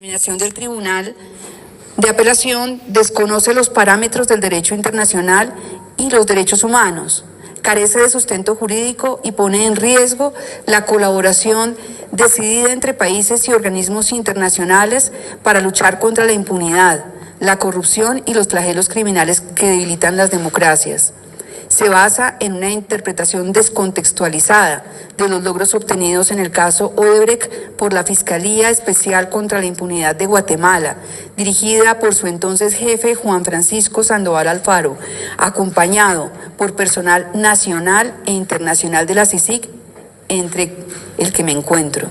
La determinación del Tribunal de Apelación desconoce los parámetros del derecho internacional y los derechos humanos, carece de sustento jurídico y pone en riesgo la colaboración decidida entre países y organismos internacionales para luchar contra la impunidad, la corrupción y los flagelos criminales que debilitan las democracias. Se basa en una interpretación descontextualizada de los logros obtenidos en el caso Odebrecht por la Fiscalía Especial contra la Impunidad de Guatemala, dirigida por su entonces jefe Juan Francisco Sandoval Alfaro, acompañado por personal nacional e internacional de la CICIG, entre el que me encuentro.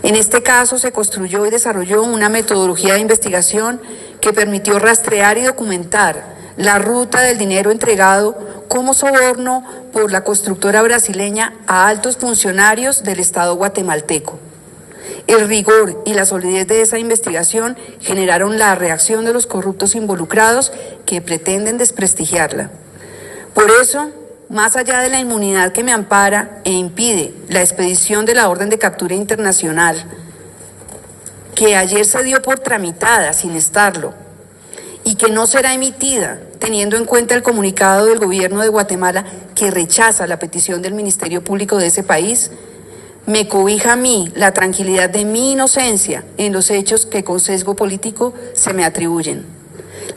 En este caso se construyó y desarrolló una metodología de investigación que permitió rastrear y documentar la ruta del dinero entregado como soborno por la constructora brasileña a altos funcionarios del Estado guatemalteco. El rigor y la solidez de esa investigación generaron la reacción de los corruptos involucrados que pretenden desprestigiarla. Por eso, más allá de la inmunidad que me ampara e impide la expedición de la orden de captura internacional, que ayer se dio por tramitada sin estarlo, y que no será emitida, teniendo en cuenta el comunicado del gobierno de Guatemala que rechaza la petición del Ministerio Público de ese país, me cobija a mí la tranquilidad de mi inocencia en los hechos que con sesgo político se me atribuyen.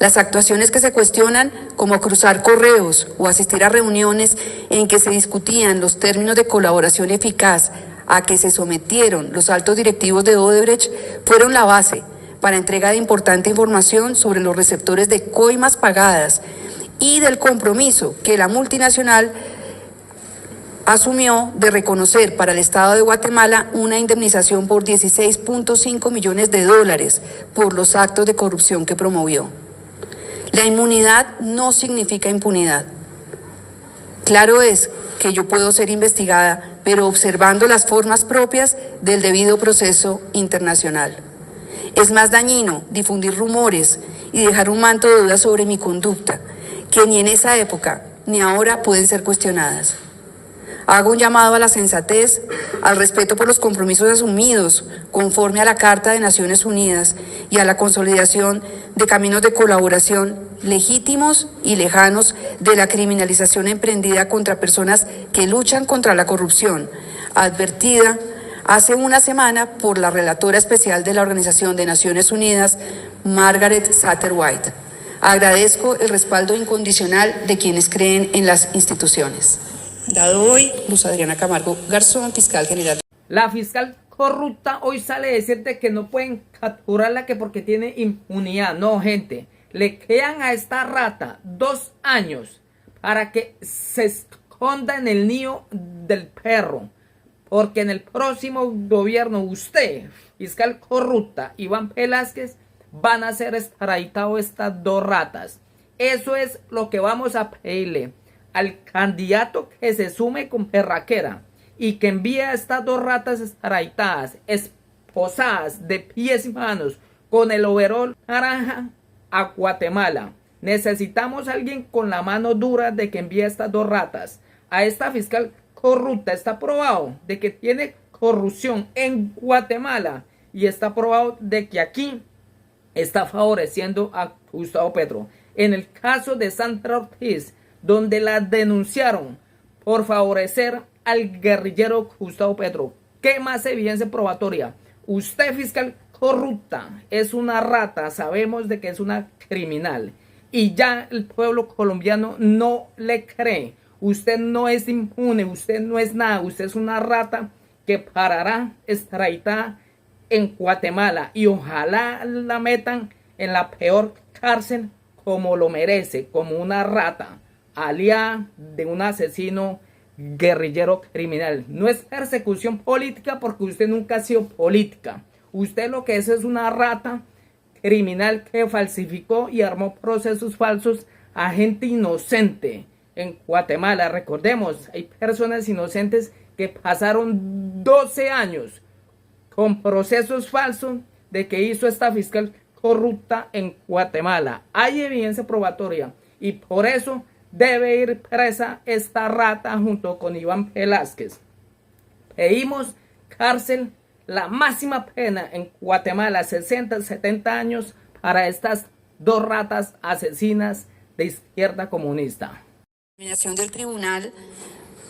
Las actuaciones que se cuestionan, como cruzar correos o asistir a reuniones en que se discutían los términos de colaboración eficaz a que se sometieron los altos directivos de Odebrecht, fueron la base para entrega de importante información sobre los receptores de coimas pagadas y del compromiso que la multinacional asumió de reconocer para el Estado de Guatemala una indemnización por $16.5 millones por los actos de corrupción que promovió. La inmunidad no significa impunidad. Claro es que yo puedo ser investigada, pero observando las formas propias del debido proceso internacional. Es más dañino difundir rumores y dejar un manto de dudas sobre mi conducta, que ni en esa época ni ahora pueden ser cuestionadas. Hago un llamado a la sensatez, al respeto por los compromisos asumidos conforme a la Carta de Naciones Unidas y a la consolidación de caminos de colaboración legítimos y lejanos de la criminalización emprendida contra personas que luchan contra la corrupción, advertida hace una semana por la relatora especial de la Organización de Naciones Unidas, Margaret Satterwhite. Agradezco el respaldo incondicional de quienes creen en las instituciones. Dado hoy, Luz Adriana Camargo Garzón, fiscal general. La fiscal corrupta hoy sale a decirte que no pueden capturarla que porque tiene impunidad. No, gente, le quedan a esta rata 2 años para que se esconda en el nido del perro. Porque en el próximo gobierno usted, fiscal corrupta, Iván Velázquez, van a ser extraditados estas 2 ratas. Eso es lo que vamos a pedirle al candidato que se sume con berraquera y que envíe a estas 2 ratas extraditadas, esposadas de pies y manos, con el overol naranja a Guatemala. Necesitamos a alguien con la mano dura de que envíe a estas 2 ratas. A esta fiscal corrupta está probado de que tiene corrupción en Guatemala y está probado de que aquí está favoreciendo a Gustavo Petro. En el caso de Sandra Ortiz, donde la denunciaron por favorecer al guerrillero Gustavo Petro, ¿qué más evidencia probatoria? Usted, fiscal corrupta, es una rata, sabemos de que es una criminal y ya el pueblo colombiano no le cree. Usted no es impune, usted no es nada, usted es una rata que parará extraditada en Guatemala y ojalá la metan en la peor cárcel como lo merece, como una rata, aliada de un asesino guerrillero criminal. No es persecución política porque usted nunca ha sido política. Usted lo que es una rata criminal que falsificó y armó procesos falsos a gente inocente. En Guatemala, recordemos, hay personas inocentes que pasaron 12 años con procesos falsos de que hizo esta fiscal corrupta en Guatemala. Hay evidencia probatoria y por eso debe ir presa esta rata junto con Iván Velázquez. Pedimos cárcel la máxima pena en Guatemala, 60, 70 años, para estas dos ratas asesinas de izquierda comunista. La determinación del Tribunal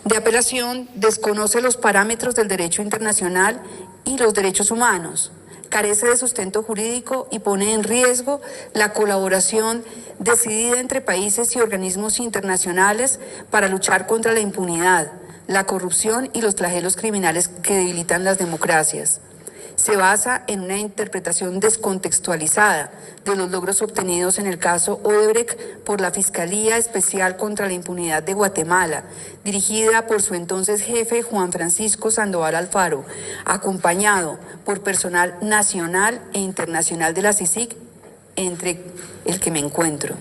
de Apelación desconoce los parámetros del derecho internacional y los derechos humanos, carece de sustento jurídico y pone en riesgo la colaboración decidida entre países y organismos internacionales para luchar contra la impunidad, la corrupción y los flagelos criminales que debilitan las democracias. Se basa en una interpretación descontextualizada de los logros obtenidos en el caso Odebrecht por la Fiscalía Especial contra la Impunidad de Guatemala, dirigida por su entonces jefe Juan Francisco Sandoval Alfaro, acompañado por personal nacional e internacional de la CICIG, entre el que me encuentro.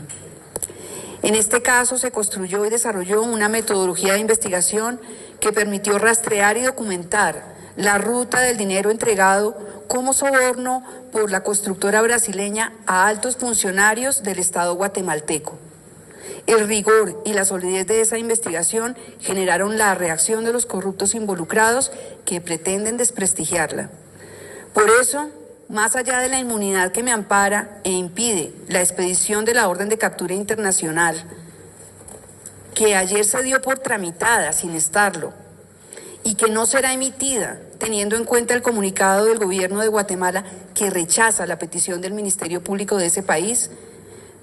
En este caso se construyó y desarrolló una metodología de investigación que permitió rastrear y documentar la ruta del dinero entregado como soborno por la constructora brasileña a altos funcionarios del Estado guatemalteco. El rigor y la solidez de esa investigación generaron la reacción de los corruptos involucrados que pretenden desprestigiarla. Por eso, más allá de la inmunidad que me ampara e impide la expedición de la orden de captura internacional, que ayer se dio por tramitada sin estarlo, y que no será emitida teniendo en cuenta el comunicado del gobierno de Guatemala que rechaza la petición del Ministerio Público de ese país,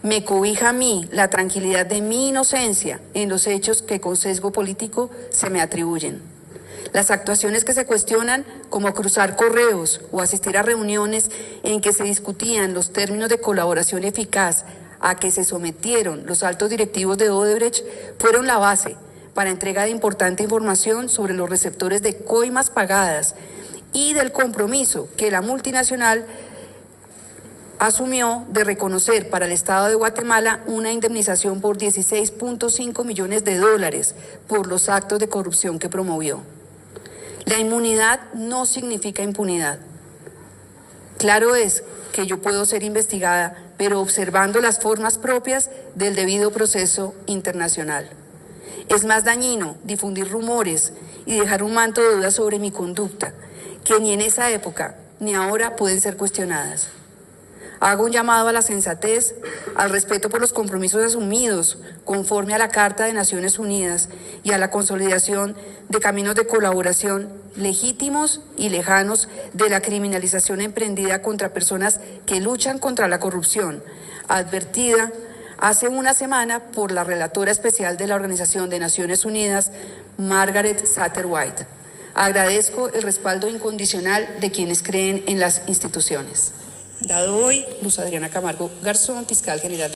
me cobija a mí la tranquilidad de mi inocencia en los hechos que con sesgo político se me atribuyen. Las actuaciones que se cuestionan, como cruzar correos o asistir a reuniones en que se discutían los términos de colaboración eficaz a que se sometieron los altos directivos de Odebrecht, fueron la base para entrega de importante información sobre los receptores de coimas pagadas y del compromiso que la multinacional asumió de reconocer para el Estado de Guatemala una indemnización por $16.5 millones por los actos de corrupción que promovió. La inmunidad no significa impunidad. Claro es que yo puedo ser investigada, pero observando las formas propias del debido proceso internacional. Es más dañino difundir rumores y dejar un manto de dudas sobre mi conducta, que ni en esa época ni ahora pueden ser cuestionadas. Hago un llamado a la sensatez, al respeto por los compromisos asumidos conforme a la Carta de Naciones Unidas y a la consolidación de caminos de colaboración legítimos y lejanos de la criminalización emprendida contra personas que luchan contra la corrupción, advertida hace una semana por la relatora especial de la Organización de Naciones Unidas, Margaret Satterwhite. Agradezco el respaldo incondicional de quienes creen en las instituciones. Dado hoy, Luz Adriana Camargo Garzón, Fiscal General.